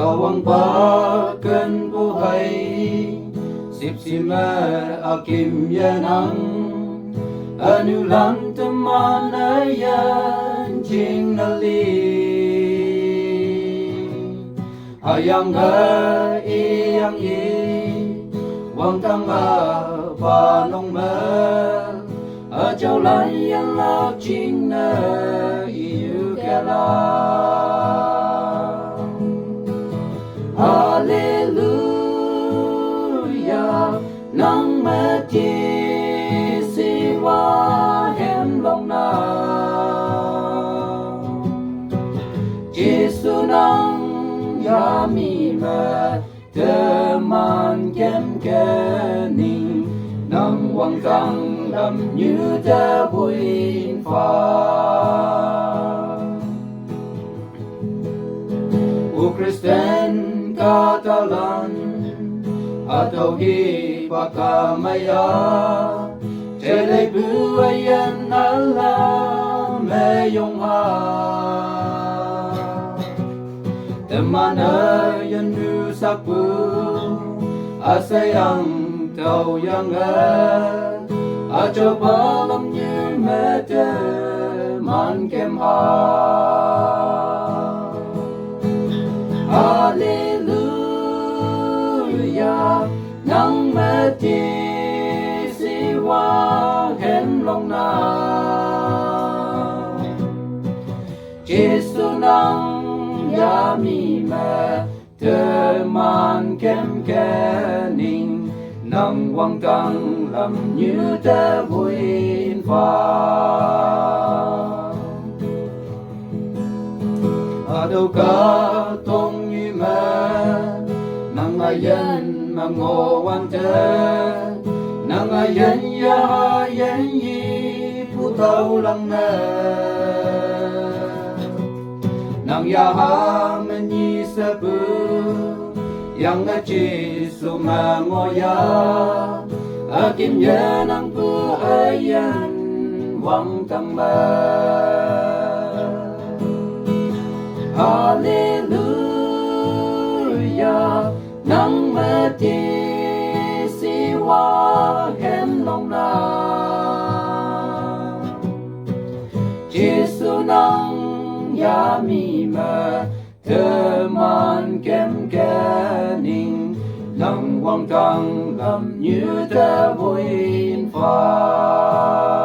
Kawang baken buhay sipsime akim yanang anulang teman ayan jing nali ayang iyang wang tanga panong me châu lai yang lao chính yêu kela Hallelujah nang mati siwa hem long na Giêsu nang yami me teman kem kening nang wang kang lam như ta buin pha U Kristen Katalan atau hi pakamaya Cele buayan Allah meyong ha Teman ayan du sapu asayang tau yang ajo balam như mẹ man kem ha Hallelujah nang mati siwa hem long na Giêsu nang yami me teman kem kening nang wang kang lam như ta buin pha ở đâu cả tông như mẹ nang ayen mà ngô quan thế nang ayen ya yen yi pu tau lang nè nang ya ha men yi sa bu yang chi su ma ngoya akim ye nang pu ayan wang kang ma Hallelujah nang mati siwa hem long na Giêsu nang yami me teman kem kening nang wang kang lam như ta buin pha